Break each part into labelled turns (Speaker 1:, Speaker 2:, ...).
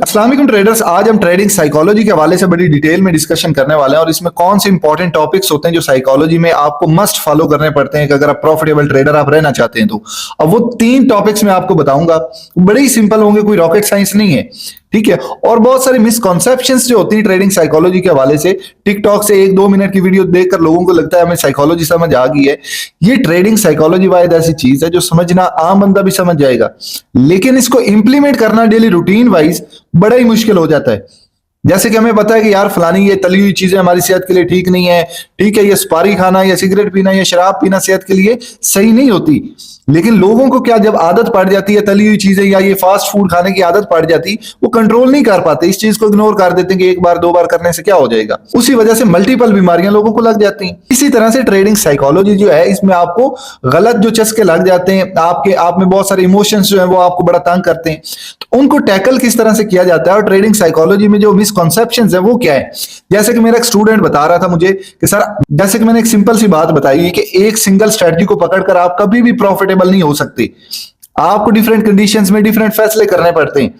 Speaker 1: अस्सलाम वालेकुम ट्रेडर्स। आज हम ट्रेडिंग साइकोलॉजी के हवाले से बड़ी डिटेल में डिस्कशन करने वाले हैं और इसमें कौन से इंपॉर्टेंट टॉपिक्स होते हैं जो साइकोलॉजी में आपको मस्ट फॉलो करने पड़ते हैं कि अगर आप प्रॉफिटेबल ट्रेडर आप रहना चाहते हैं तो। अब वो 3 टॉपिक्स मैं आपको बताऊंगा, बड़े ही सिंपल होंगे, कोई रॉकेट साइंस नहीं है, ठीक है। और बहुत सारी मिसकॉन्सेप्शंस जो होती है ट्रेडिंग साइकोलॉजी के हवाले से, टिकटॉक से 1-2 मिनट की वीडियो देखकर लोगों को लगता है हमें साइकोलॉजी समझ आ गई है। ये ट्रेडिंग साइकोलॉजी वायद ऐसी चीज है जो समझना आम बंदा भी समझ जाएगा, लेकिन इसको इंप्लीमेंट करना डेली रूटीन वाइज बड़ा ही मुश्किल हो जाता है। जैसे कि हमें पता है कि यार फलानी ये तली हुई चीजें हमारी सेहत के लिए ठीक नहीं है, ठीक है, ये सुपारी खाना या सिगरेट पीना या शराब पीना सेहत के लिए सही नहीं होती, लेकिन लोगों को क्या, जब आदत पड़ जाती है तली हुई चीजें या ये फास्ट फूड खाने की आदत पड़ जाती, वो कंट्रोल नहीं कर पाते, इस चीज को इग्नोर कर देते हैं कि 1-2 बार करने से क्या हो जाएगा। उसी वजह से मल्टीपल बीमारियां लोगों को लग जाती हैं। इसी तरह से ट्रेडिंग साइकोलॉजी जो है, इसमें आपको गलत जो चस्के लग जाते हैं, आप में बहुत सारे इमोशंस जो है वो आपको बड़ा तंग करते हैं, तो उनको टैकल किस तरह से किया जाता है और ट्रेडिंग साइकोलॉजी में जो मिसकॉन्सेप्शंस है वो क्या है। जैसे कि मेरा एक स्टूडेंट बता रहा था मुझे कि सर, जैसे कि मैंने एक सिंपल सी बात बताई कि एक सिंगल स्ट्रेटजी को पकड़कर आप कभी भी प्रॉफिटेबल नहीं हो सकते, आपको डिफरेंट कंडीशंस में डिफरेंट फैसले करने पड़ते हैं।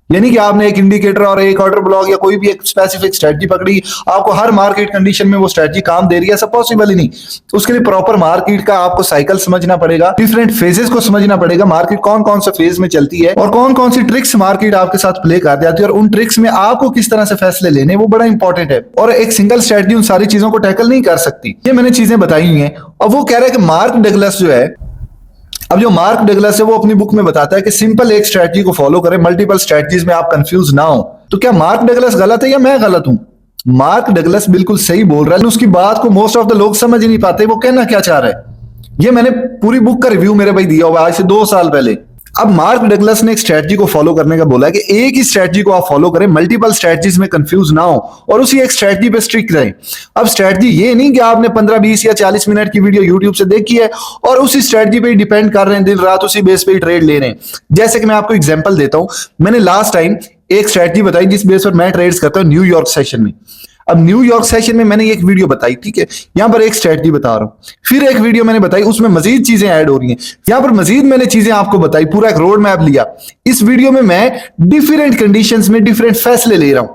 Speaker 1: यानी कि आपने एक इंडिकेटर और एक ऑर्डर ब्लॉक या कोई भी एक स्पेसिफिक स्ट्रेटजी पकड़ी, आपको हर मार्केट कंडीशन में वो स्ट्रेटजी काम दे रही है, ऐसा पॉसिबल ही नहीं। उसके लिए प्रॉपर मार्केट का आपको साइकिल समझना पड़ेगा, डिफरेंट फेजेस को समझना पड़ेगा, मार्केट कौन कौन सा फेज में चलती है और कौन कौन सी ट्रिक्स मार्केट आपके साथ प्ले कर जाती है और उन ट्रिक्स में आपको किस तरह से फैसले लेने, वो बड़ा इंपॉर्टेंट है। और एक सिंगल स्ट्रेटजी उन सारी चीजों को टैकल नहीं कर सकती। ये मैंने चीजें बताई हुई हैं। और वो कह रहा है कि मार्क डगलस जो है, अब जो मार्क डगलस है वो अपनी बुक में बताता है कि सिंपल एक स्ट्रेटजी को फॉलो करें, मल्टीपल स्ट्रेटजीज में आप कंफ्यूज ना हो। तो क्या मार्क डगलस गलत है या मैं गलत हूं? मार्क डगलस बिल्कुल सही बोल रहा है, उसकी बात को मोस्ट ऑफ द लोग समझ ही नहीं पाते वो कहना क्या चाह रहा है। ये मैंने पूरी बुक का रिव्यू मेरे भाई दिया हुआ आज से 2 साल पहले। अब मार्क डगलस ने एक स्ट्रेटजी को फॉलो करने का बोला है कि एक ही स्ट्रेटजी को आप फॉलो करें, मल्टीपल स्ट्रेटजीज में कंफ्यूज ना हो और उसी एक स्ट्रेटजी पे स्ट्रिक्ट रहें। अब स्ट्रेटजी ये नहीं कि आपने 15-20 या 40 मिनट की वीडियो यूट्यूब से देखी है और उसी स्ट्रेटजी पे डिपेंड कर रहे हैं, दिन रात उसी बेस पे ही ट्रेड ले रहे हैं। जैसे कि मैं आपको एग्जांपल देता हूं, मैंने लास्ट टाइम एक स्ट्रेटजी बताई जिस बेस पर मैं ट्रेड्स करता हूं न्यूयॉर्क सेशन में। अब न्यूयॉर्क सेशन में मैंने एक वीडियो बताई, ठीक है, यहां पर एक स्ट्रेटजी बता रहा हूं, फिर एक वीडियो मैंने बताई, उसमें मजीद चीजें ऐड हो रही हैं, यहां पर मजीद मैंने चीजें आपको बताई, पूरा एक रोड मैप लिया। इस वीडियो में मैं डिफरेंट कंडीशंस में डिफरेंट फैसले ले रहा हूं।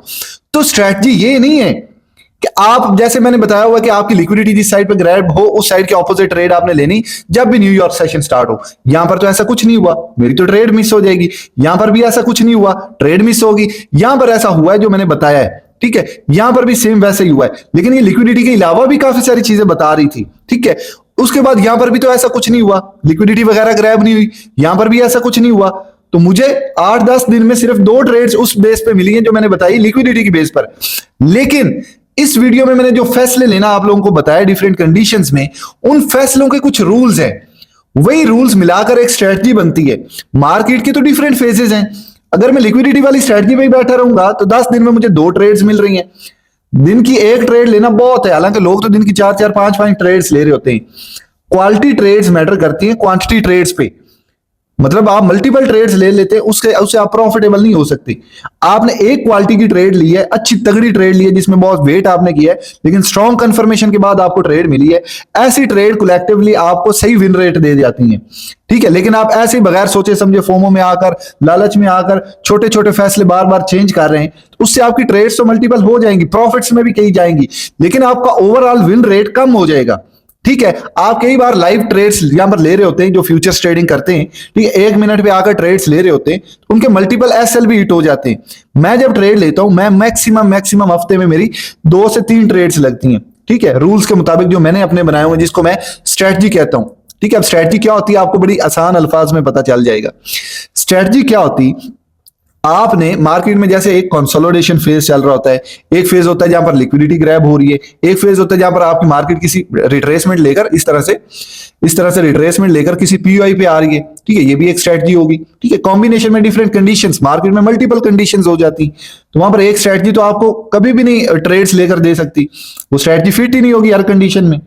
Speaker 1: तो स्ट्रेटजी ये नहीं है कि आप, जैसे मैंने बताया हुआ कि आपकी लिक्विडिटी जिस साइड पे ग्रैब हो उस साइड के ऑपोजिट ट्रेड आपने लेनी जब भी न्यूयॉर्क सेशन स्टार्ट हो। यहां पर तो ऐसा कुछ नहीं हुआ, मेरी तो ट्रेड मिस हो जाएगी। यहां पर भी ऐसा कुछ नहीं हुआ, ट्रेड मिस होगी। यहां पर ऐसा हुआ है जो मैंने बताया है, ठीक है, यहां पर भी सेम वैसे ही हुआ है, लेकिन ये लिक्विडिटी के अलावा भी काफी सारी चीजें बता रही थी, ठीक है। उसके बाद यहां पर भी तो ऐसा कुछ नहीं हुआ, लिक्विडिटी वगैरह ग्रैब नहीं हुई, यहां पर भी ऐसा कुछ नहीं हुआ। तो मुझे 8-10 दिन में सिर्फ 2 ट्रेड्स उस बेस पे मिली हैं जो मैंने बताई लिक्विडिटी की बेस पर। लेकिन इस वीडियो में मैंने जो फैसले लेना आप लोगों को बताया डिफरेंट कंडीशंस में, उन फैसलों के कुछ रूल्स हैं, वही रूल्स मिलाकर एक स्ट्रेटजी बनती है। मार्केट के तो डिफरेंट फेजेस हैं। अगर मैं लिक्विडिटी वाली स्ट्रेटजी पे ही बैठा रहूंगा तो 10 दिन में मुझे 2 ट्रेड्स मिल रही हैं। दिन की एक ट्रेड लेना बहुत है, हालांकि लोग तो दिन की 4-4 5-5 ट्रेड्स ले रहे होते हैं। क्वालिटी ट्रेड्स मैटर करती है क्वांटिटी ट्रेड्स पे। मतलब आप मल्टीपल ट्रेड्स ले लेते हैं, उससे आप प्रॉफिटेबल नहीं हो सकते। आपने एक क्वालिटी की ट्रेड ली है, अच्छी तगड़ी ट्रेड ली है जिसमें बहुत वेट आपने किया है, लेकिन स्ट्रॉन्ग कंफर्मेशन के बाद आपको ट्रेड मिली है, ऐसी ट्रेड कलेक्टिवली आपको सही विन रेट दे जाती है, ठीक है। लेकिन आप ऐसे बगैर सोचे समझे फोमो में आकर, लालच में आकर छोटे छोटे फैसले बार बार चेंज कर रहे हैं, तो उससे आपकी ट्रेड्स तो मल्टीपल हो जाएंगी, प्रॉफिट्स में भी कही जाएंगी, लेकिन आपका ओवरऑल विन रेट कम हो जाएगा, ठीक है। आप कई बार लाइव ट्रेड्स यहां पर ले रहे होते हैं, जो फ्यूचर्स ट्रेडिंग करते हैं, ठीक है, 1 मिनट पे आकर ट्रेड्स ले रहे होते हैं, तो उनके मल्टीपल एसएल भी हिट हो जाते हैं। मैं जब ट्रेड लेता हूं, मैं मैक्सिमम हफ्ते में मेरी 2 से 3 ट्रेड्स लगती हैं, ठीक है, रूल्स के मुताबिक जो मैंने अपने बनाए हुए, जिसको मैं स्ट्रेटजी कहता हूं, ठीक है। अब स्ट्रेटजी क्या होती है आपको बड़ी आसान अल्फाज में पता चल जाएगा। स्ट्रेटजी क्या होती, आपने मार्केट में जैसे एक कंसोलिडेशन फेज चल रहा होता है, एक फेज होता है जहां पर लिक्विडिटी ग्रैब हो रही है, एक फेज होता है जहां पर आपकी मार्केट किसी रिट्रेसमेंट लेकर इस तरह से रिट्रेसमेंट लेकर किसी पीयूआई पे आ रही है, ठीक है, ये भी एक स्ट्रेटजी होगी, ठीक है। कॉम्बिनेशन में डिफरेंट कंडीशंस, मार्केट में मल्टीपल कंडीशंस हो जाती, तो वहां पर एक स्ट्रेटजी तो आपको कभी भी नहीं ट्रेड्स लेकर दे सकती, वो स्ट्रेटजी फिट ही नहीं होगी हर कंडीशन में।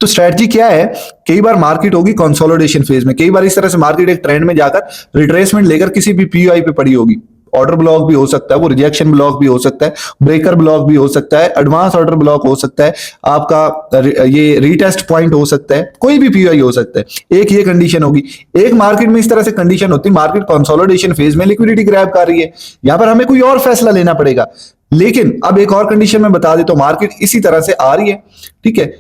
Speaker 1: तो स्ट्रेटजी क्या है, कई बार मार्केट होगी कंसोलिडेशन फेज में, कई बार इस तरह से मार्केट एक ट्रेंड में जाकर रिट्रेसमेंट लेकर किसी भी पीयूआई पे पड़ी होगी, ऑर्डर ब्लॉक भी हो सकता है, वो रिजेक्शन ब्लॉक भी हो सकता है, ब्रेकर ब्लॉक भी हो सकता है, एडवांस ऑर्डर ब्लॉक हो सकता है, आपका ये रीटेस्ट पॉइंट हो सकता है, कोई भी पीओआई हो सकता है। एक ये कंडीशन होगी। एक मार्केट में इस तरह से कंडीशन होती है, मार्केट कंसोलिडेशन फेज में लिक्विडिटी ग्रैब कर रही है, यहां पर हमें कोई और फैसला लेना पड़ेगा। लेकिन अब एक और कंडीशन में बता देता हूं, मार्केट इसी तरह से आ रही है, ठीक है,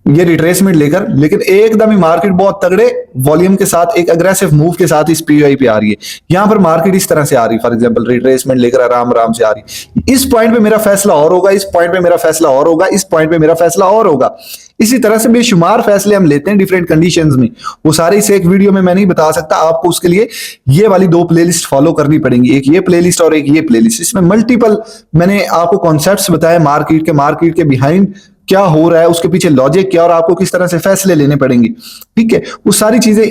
Speaker 1: ये रिट्रेसमेंट लेकर, लेकिन एकदम ही मार्केट बहुत तगड़े वॉल्यूम के साथ, एक अग्रेसिव मूव के साथ इस पीओआई पे आ रही है। यहां पर मार्केट इस तरह से आ रही है, फॉर एग्जांपल रिट्रेसमेंट लेकर आराम आराम से आ रही है। इस पॉइंट पे मेरा फैसला और होगा, इस पॉइंट पे मेरा फैसला और होगा, इस पॉइंट पे मेरा फैसला और होगा। इसी तरह से बेशुमार फैसले हम लेते हैं डिफरेंट कंडीशंस में। वो सारे इस एक वीडियो में मैं नहीं बता सकता आपको, उसके लिए ये वाली दो प्लेलिस्ट फॉलो करनी पड़ेंगी, एक ये प्लेलिस्ट और एक ये प्लेलिस्ट। इसमें मल्टीपल मैंने आपको कॉन्सेप्ट्स बताए मार्केट के बिहाइंड क्या हो रहा है, उसके पीछे लॉजिक क्या और आपको किस तरह से फैसले लेने पड़ेंगे, ठीक है। वो सारी चीजें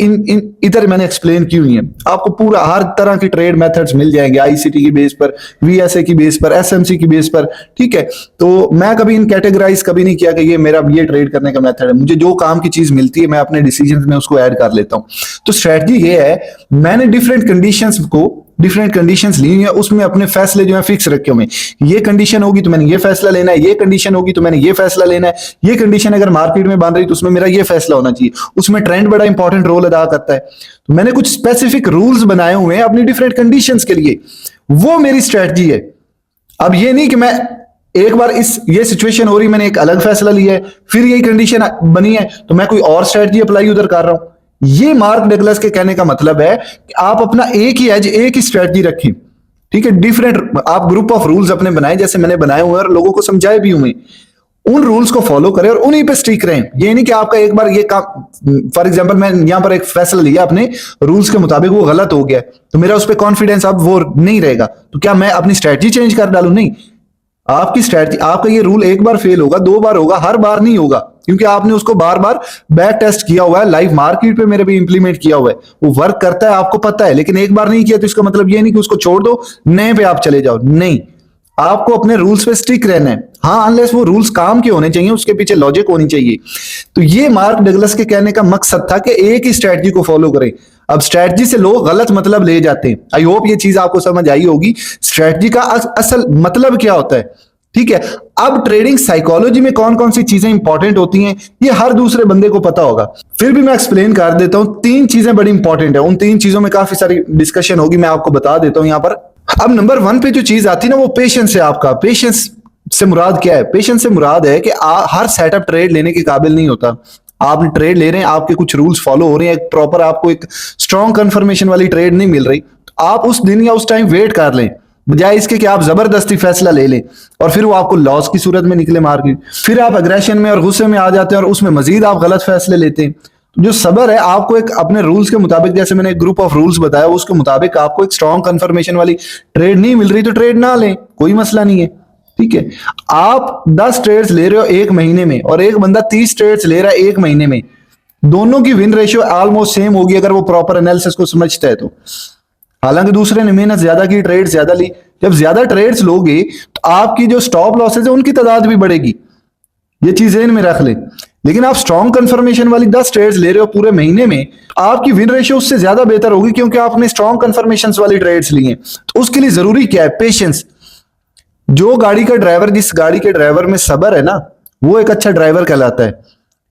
Speaker 1: इधर मैंने एक्सप्लेन की हुई है। आपको पूरा हर तरह की ट्रेड मेथड्स मिल जाएंगे, आईसीटी की बेस पर, वीएसए की बेस पर, एसएमसी की बेस पर, ठीक है। तो मैं कभी इन कैटेगराइज कभी नहीं किया कि ये मेरा ये ट्रेड करने का मेथड है। मुझे जो काम की चीज मिलती है मैं अपने डिसीजन में उसको ऐड कर लेता हूं। तो स्ट्रेटजी ये है, मैंने डिफरेंट कंडीशंस ली है, उसमें अपने फैसले जो है फिक्स रखे हुए। ये कंडीशन होगी तो मैंने ये फैसला लेना है, ये कंडीशन होगी तो मैंने ये फैसला लेना है, ये कंडीशन अगर मार्केट में बन रही तो उसमें मेरा ये फैसला होना चाहिए। उसमें ट्रेंड बड़ा इंपॉर्टेंट रोल अदा करता है। तो मैंने कुछ स्पेसिफिक रूल्स बनाए हुए हैं अपनी डिफरेंट कंडीशंस के लिए, वो मेरी स्ट्रेटजी है। अब ये नहीं कि मैं एक बार ये सिचुएशन हो रही, मैंने एक अलग फैसला लिया है, फिर यही कंडीशन बनी है तो मैं कोई और स्ट्रेटजी अप्लाई उधर कर रहा हूं। ये मार्क डगलस के कहने का मतलब है कि आप अपना एक ही एज, एक ही स्ट्रेटजी रखें, ठीक है। डिफरेंट आप ग्रुप ऑफ रूल्स अपने बनाए, जैसे मैंने बनाए हुए और लोगों को समझाए भी हुए, उन रूल्स को फॉलो करें और उन्हीं पे स्टिक रहें। ये नहीं कि आपका एक बार ये काम, फॉर एग्जांपल मैं यहां पर एक फैसला लिया अपने रूल्स के मुताबिक, वो गलत हो गया तो मेरा उस पर कॉन्फिडेंस अब वो नहीं रहेगा, तो क्या मैं अपनी स्ट्रेटजी चेंज कर डालूं? नहीं, आपकी स्ट्रेटजी, आपका ये रूल एक बार फेल होगा, दो बार होगा, हर बार नहीं होगा, क्योंकि आपने उसको बार बार बैक टेस्ट किया हुआ है, लाइव मार्केट पे मेरे भी इंप्लीमेंट किया हुआ है, वो वर्क करता है, आपको पता है। लेकिन एक बार नहीं किया तो इसका मतलब ये नहीं कि उसको छोड़ दो, नए पे आप चले जाओ, नहीं, आपको अपने रूल्स पे स्टिक रहना है। हाँ, अनलेस वो रूल्स काम के होने चाहिए, उसके पीछे लॉजिक होनी चाहिए। तो ये मार्क डगलस के कहने का मकसद था कि एक ही स्ट्रेटजी को फॉलो करें। अब स्ट्रेटजी से लोग गलत मतलब ले जाते हैं। आई होप ये चीज आपको समझ आई होगी, स्ट्रेटजी का असल मतलब क्या होता है, ठीक है। अब ट्रेडिंग साइकोलॉजी में कौन कौन सी चीजें इंपॉर्टेंट होती हैं ये हर दूसरे बंदे को पता होगा, फिर भी मैं एक्सप्लेन कर देता हूं। तीन चीजें बड़ी इंपॉर्टेंट है, उन तीन चीजों में काफी सारी डिस्कशन होगी, मैं आपको बता देता हूं यहां पर। अब नंबर 1 पे जो चीज आती है ना, वो पेशेंस है। आपका पेशेंस से मुराद क्या है? पेशेंस से मुराद है कि हर सेटअप ट्रेड लेने के काबिल नहीं होता। आप ट्रेड ले रहे हैं, आपके कुछ रूल्स फॉलो हो रहे हैं, प्रॉपर आपको एक स्ट्रॉन्ग कंफर्मेशन वाली ट्रेड नहीं मिल रही, तो आप उस दिन या उस टाइम वेट कर लें, बजाय इसके कि आप जबरदस्ती फैसला ले लें और फिर वो आपको लॉस की सूरत में निकले मार्केट। फिर आप अग्रेशन में और गुस्से में आ जाते हैं और उसमें मजीद आप गलत फैसले लेते हैं। जो सबर है, आपको एक अपने रूल्स के मुताबिक, जैसे मैंने एक ग्रुप ऑफ रूल्स बताया, उसके मुताबिक आपको एक स्ट्रॉन्ग कंफर्मेशन वाली ट्रेड नहीं मिल रही तो ट्रेड ना लें, कोई मसला नहीं है, ठीक है। आप 10 ट्रेड्स ले रहे हो एक महीने में और एक बंदा 30 ट्रेड्स ले रहा है एक महीने में, दोनों की विन रेशियो ऑलमोस्ट सेम होगी अगर वो प्रॉपर एनालिसिस को समझता है तो। हालांकि दूसरे ने मेहनत ज्यादा की, ट्रेड ज्यादा ली। जब ज्यादा ट्रेड्स लोगे तो आपकी जो स्टॉप लॉसेज है उनकी तादाद भी बढ़ेगी, ये चीजें इनमें रख ले। लेकिन आप स्ट्रॉन्ग कंफर्मेशन वाली 10 ट्रेड्स ले रहे हो पूरे महीने में, आपकी विन रेशियो उससे ज्यादा बेहतर होगी, क्योंकि आपने स्ट्रॉन्ग कंफर्मेशन वाली ट्रेड्स ली हैं। तो उसके लिए जरूरी क्या है? पेशेंस। जो गाड़ी का ड्राइवर, जिस गाड़ी के ड्राइवर में सब्र है ना, वो एक अच्छा ड्राइवर कहलाता है।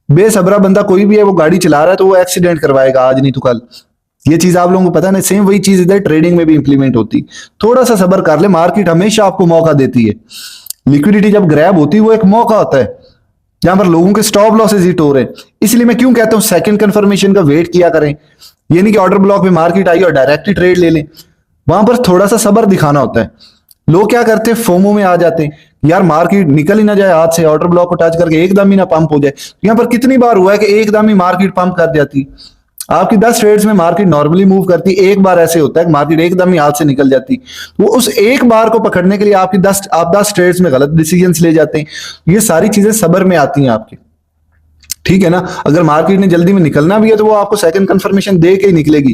Speaker 1: बेसब्रा बंदा कोई भी है, वो गाड़ी चला रहा है तो वो एक्सीडेंट करवाएगा आज नहीं तो कल। ये चीज आप लोगों को पता है ना, सेम वही चीज इधर ट्रेडिंग में भी इंप्लीमेंट होती। थोड़ा सा सब्र कर ले, मार्केट हमेशा आपको मौका देती है। लिक्विडिटी जब ग्रैब होती है वो एक मौका होता है जहां पर लोगों के स्टॉप लॉसेज हिट हो रहे हैं। इसलिए मैं क्यों कहता हूं सेकंड कंफर्मेशन का वेट किया करें। ये नहीं कि ऑर्डर ब्लॉक में मार्केट आई और डायरेक्ट ही ट्रेड ले लें, वहां पर थोड़ा सा सब्र दिखाना होता है। लोग क्या करते हैं, फोमो में आ जाते हैं, यार मार्केट निकल ही ना जाए हाथ से, ऑर्डर ब्लॉक को टच करके एकदम ही ना पंप हो जाए। यहां पर कितनी बार हुआ है कि एकदम ही मार्केट पंप कर जाती। आपकी 10 ट्रेड्स में मार्केट नॉर्मली मूव करती, एक बार ऐसे होता है कि मार्केट एकदम ही हाथ से निकल जाती। वो उस एक बार को पकड़ने के लिए आप 10 ट्रेड्स में गलत डिसीजंस ले जाते हैं। ये सारी चीजें सब्र में आती हैं आपके, ठीक है ना। अगर मार्केट ने जल्दी में निकलना भी है तो वो आपको सेकंड कंफर्मेशन दे के ही निकलेगी,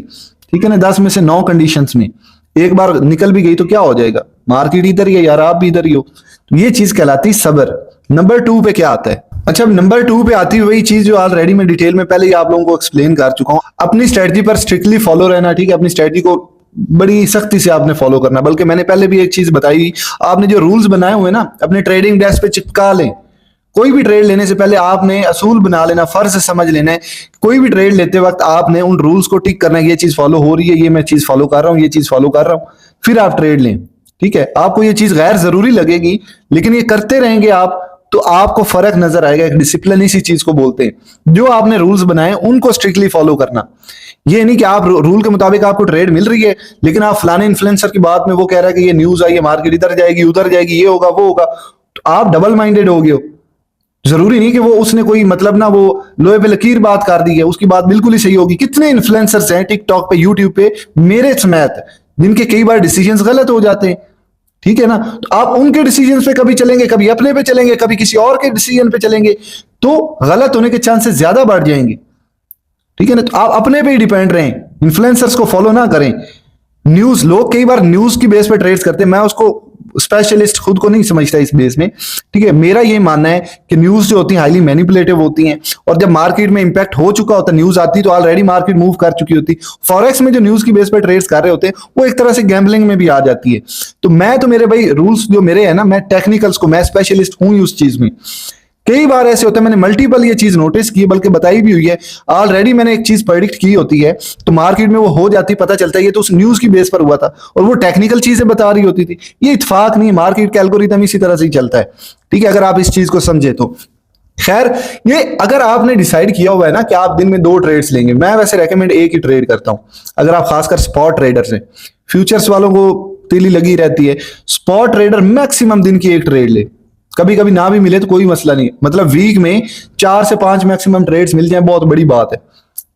Speaker 1: ठीक है ना। 10 में से 9 कंडीशंस में एक बार निकल भी गई तो क्या हो जाएगा, मार्केट इधर ही है यार, आप भी इधर ही हो। तो ये चीज कहलाती सब्र। नंबर 2 पे क्या आता है? अच्छा, नंबर 2 पे आती है वही चीज जो ऑलरेडी मैं डिटेल में पहले ही आप लोगों को एक्सप्लेन कर चुका हूं। अपनी स्ट्रेटजी पर स्ट्रिक्टली फॉलो रहना, ठीक है। अपनी स्ट्रेटजी को बड़ी सख्ती से आपने फॉलो करना। बल्कि मैंने पहले भी एक चीज बताई, आपने जो रूल्स बनाए हुए ना अपने ट्रेडिंग डेस्क पे चिपका लें। कोई भी ट्रेड लेने से पहले आपने असूल बना लेना, फर्ज समझ लेना है। कोई भी ट्रेड लेते वक्त आपने उन रूल्स को टिक करना है, ये चीज फॉलो हो रही है, ये मैं चीज फॉलो कर रहा हूँ, ये चीज फॉलो कर रहा हूँ, फिर आप ट्रेड लें। ठीक है, आपको ये चीज गैर जरूरी लगेगी, लेकिन ये करते रहेंगे आप तो आपको फर्क नजर आएगा। एक डिसिप्लिन इसी चीज को बोलते हैं। जो आपने रूल्स बनाए उनको स्ट्रिक्टली फॉलो करना। ये नहीं कि आप रूल के मुताबिक आपको ट्रेड मिल रही है, लेकिन आप फलाने इन्फ्लुएंसर की बात में वो कह रहा है कि ये न्यूज आई है, मार्केट इधर जाएगी उधर जाएगी, ये होगा वो होगा, तो आप डबल माइंडेड हो गए हो। जरूरी नहीं कि वो उसने कोई मतलब ना वो लोहे पे लकीर बात कर दी है, उसकी बात बिल्कुल ही सही होगी। कितने इन्फ्लुएंसर्स हैं टिकटॉक पे, यूट्यूब पे, मेरे समेत, जिनके कई बार डिसीजंस गलत हो जाते हैं। ठीक है ना, तो आप उनके डिसीजन पे कभी चलेंगे, कभी अपने पे चलेंगे, कभी किसी और के डिसीजन पे चलेंगे, तो गलत होने के चांसेस ज्यादा बढ़ जाएंगे। ठीक है ना, तो आप अपने पे ही डिपेंड रहें, इन्फ्लुएंसर्स को फॉलो ना करें। न्यूज, लोग कई बार न्यूज की बेस पे ट्रेड्स करते हैं, मैं उसको स्पेशलिस्ट खुद को नहीं समझता इस बेस में। ठीक है, मेरा ये मानना है कि न्यूज जो होती है हाईली मैनिपुलेटिव होती हैं, और जब मार्केट में इंपैक्ट हो चुका होता है, न्यूज आती तो ऑलरेडी मार्केट मूव कर चुकी होती। फॉरेक्स में जो न्यूज की बेस पे ट्रेड्स कर रहे होते हैं वो एक तरह से गैम्बलिंग में भी आ जाती है। तो मैं तो मेरे भाई रूल्स जो मेरे हैं ना, मैं टेक्निकल्स को, मैं स्पेशलिस्ट हूं उस चीज में। कई बार ऐसे होता है, मैंने मल्टीपल ये चीज नोटिस की, बल्कि बताई भी हुई है। ऑलरेडी मैंने एक चीज प्रेडिक्ट की होती है तो मार्केट में वो हो जाती, पता चलता है ये तो उस न्यूज की बेस पर हुआ था, और वो टेक्निकल चीजें बता रही होती थी। ये इत्तेफाक नहीं, मार्केट का एल्गोरिथम इसी तरह से ही चलता है। ठीक है, अगर आप इस चीज को समझे तो। खैर, ये अगर आपने डिसाइड किया हुआ है ना कि आप दिन में 2 ट्रेड्स लेंगे, मैं वैसे रेकमेंड एक ही ट्रेड करता हूं। अगर आप खासकर स्पॉट ट्रेडर्स हैं, फ्यूचर्स वालों को तीली लगी रहती है, स्पॉट ट्रेडर मैक्सिमम दिन की एक ट्रेड ले। कभी कभी ना भी मिले तो कोई मसला नहीं, मतलब वीक में 4 से 5 मैक्सिमम ट्रेड्स मिल जाए, बहुत बड़ी बात है।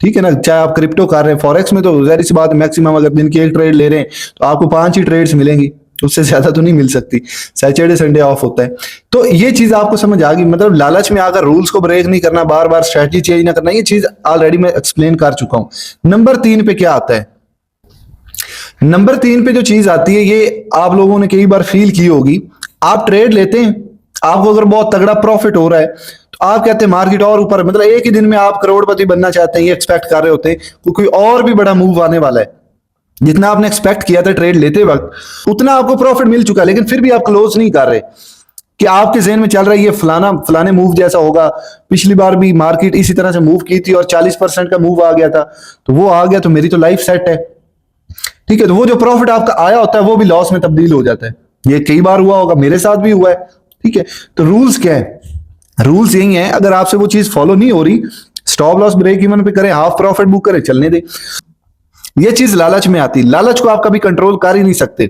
Speaker 1: ठीक है ना, चाहे आप क्रिप्टो कर रहे हैं, फॉरेक्स में तो जाहिर सी बात है, मैक्सिमम अगर दिन की एक ट्रेड ले रहे हैं तो आपको 5 ही ट्रेड्स मिलेंगी, उससे ज्यादा तो नहीं मिल सकती। सैटरडे संडे ऑफ होता है। तो ये चीज आपको समझ आ गई, मतलब लालच में आकर रूल्स को ब्रेक नहीं करना, बार बार स्ट्रेटजी चेंज ना करना, ये चीज ऑलरेडी मैं एक्सप्लेन कर चुका हूं। नंबर 3 पे क्या आता है? नंबर 3 पे जो चीज आती है, ये आप लोगों ने कई बार फील की होगी। आप ट्रेड लेते हैं, आपको अगर बहुत तगड़ा प्रॉफिट हो रहा है तो आप कहते हैं मार्केट और ऊपर, मतलब एक ही दिन में आप करोड़पति बनना चाहते हैं, ये एक्सपेक्ट कर रहे होते हैं कोई और भी बड़ा मूव आने वाला है। जितना आपने एक्सपेक्ट किया था ट्रेड लेते वक्त, उतना आपको प्रॉफिट मिल चुका है, लेकिन फिर भी आप क्लोज नहीं कर रहे कि आपके जहन में चल रहा है ये फलाना फलाने मूव जैसा होगा। पिछली बार भी मार्केट इसी तरह से मूव की थी और 40% का मूव आ गया था, तो वो आ गया तो मेरी तो लाइफ सेट है। ठीक है, तो वो जो प्रॉफिट आपका आया होता है वो भी लॉस में तब्दील हो जाता है। ये कई बार हुआ होगा, मेरे साथ भी हुआ है। ठीक है, तो रूल्स क्या है? रूल्स यही है, अगर आपसे वो चीज फॉलो नहीं हो रही, स्टॉप लॉस ब्रेक इवन पे करें, हाफ प्रॉफिट बुक करें, चलने दे। ये चीज लालच में आती है, लालच को आप कभी कंट्रोल कर ही नहीं सकते।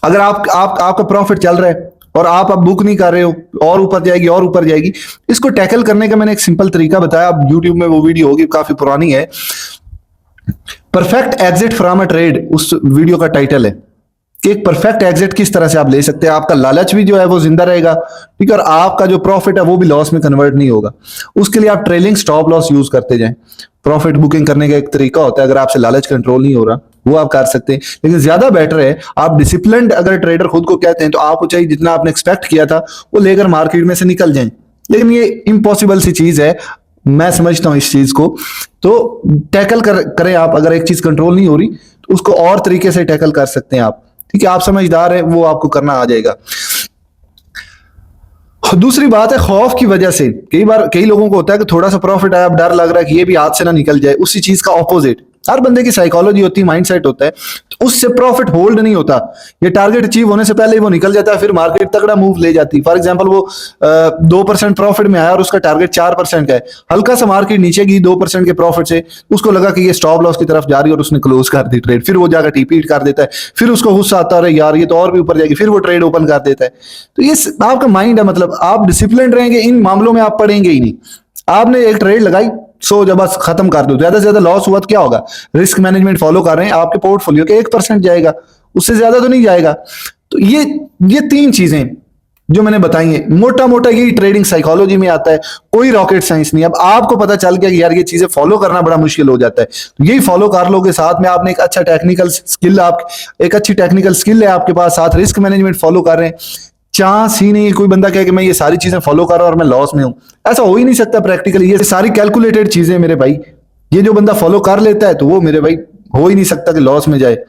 Speaker 1: अगर आपका प्रॉफिट चल रहा है और आप अब बुक नहीं कर रहे हो, और ऊपर जाएगी और ऊपर जाएगी, इसको टैकल करने का मैंने एक सिंपल तरीका बताया। अब यूट्यूब में वो वीडियो होगी, काफी पुरानी है, perfect exit from a trade, उस वीडियो का टाइटल है कि एक परफेक्ट एग्जिट किस तरह से आप ले सकते हैं। आपका लालच भी जो है वो जिंदा रहेगा, ठीक है, और आपका जो प्रॉफिट है वो भी लॉस में कन्वर्ट नहीं होगा। उसके लिए आप ट्रेलिंग स्टॉप लॉस यूज करते जाएं। प्रॉफिट बुकिंग करने का एक तरीका होता है, अगर आपसे लालच कंट्रोल नहीं हो रहा वो आप कर सकते हैं, लेकिन ज्यादा बेटर है आप डिसिप्लिन्ड अगर ट्रेडर खुद को कहते हैं तो आप चाहिए जितना आपने एक्सपेक्ट किया था वो लेकर मार्केट में से निकल जाएं। लेकिन ये इम्पॉसिबल सी चीज है, मैं समझता हूं इस चीज को। तो टैकल करें आप, अगर एक चीज कंट्रोल नहीं हो रही तो उसको और तरीके से टैकल कर सकते हैं आप। ठीक है, आप समझदार हैं, वो आपको करना आ जाएगा। दूसरी बात है खौफ की वजह से, कई बार कई लोगों को होता है कि थोड़ा सा प्रॉफिट आया, अब डर लग रहा है कि ये भी हाथ से ना निकल जाए। उसी चीज का ऑपोजिट हर बंदे की साइकोलॉजी होती है, माइंडसेट होता है, तो उससे प्रॉफिट होल्ड नहीं होता। ये टारगेट अचीव होने से पहले ही वो निकल जाता है, फिर मार्केट तगड़ा मूव ले जाती है। फॉर एग्जांपल वो 2% प्रॉफिट में आया और उसका टारगेट 4% का है, हल्का सा मार्केट नीचे गई 2% के प्रॉफिट से, उसको लगा कि ये स्टॉप लॉस की तरफ जा रही है और उसने क्लोज कर दी ट्रेड। फिर वो जाकर रिपीट कर देता है, फिर उसको गुस्सा आता है यार ये तो और भी ऊपर जाएगी, फिर वो ट्रेड ओपन कर देता है। तो ये आपका माइंड है, मतलब आप डिसिप्लिन रहेंगे, इन मामलों में आप पड़ेंगे ही नहीं। आपने एक ट्रेड लगाई, सो जब बस खत्म कर दो, ज्यादा से ज्यादा लॉस हुआ तो क्या होगा? रिस्क मैनेजमेंट फॉलो कर रहे हैं, आपके पोर्टफोलियो के 1% जाएगा, उससे ज्यादा तो नहीं जाएगा। तो ये 3 चीजें जो मैंने बताई हैं, मोटा मोटा यही ट्रेडिंग साइकोलॉजी में आता है, कोई रॉकेट साइंस नहीं। अब आपको पता चल गया कि यार ये चीजें फॉलो करना बड़ा मुश्किल हो जाता है, तो यही फॉलो कर लोगे, साथ में आपने एक अच्छा टेक्निकल स्किल, आप एक अच्छी टेक्निकल स्किल है आपके पास, साथ रिस्क मैनेजमेंट फॉलो कर रहे हैं। चांस ही नहीं कोई बंदा कहे कि मैं ये सारी चीजें फॉलो कर रहा हूं और मैं लॉस में हूं, ऐसा हो ही नहीं सकता प्रैक्टिकली। ये सारी कैलकुलेटेड चीजें मेरे भाई, ये जो बंदा फॉलो कर लेता है तो वो मेरे भाई हो ही नहीं सकता कि लॉस में जाए।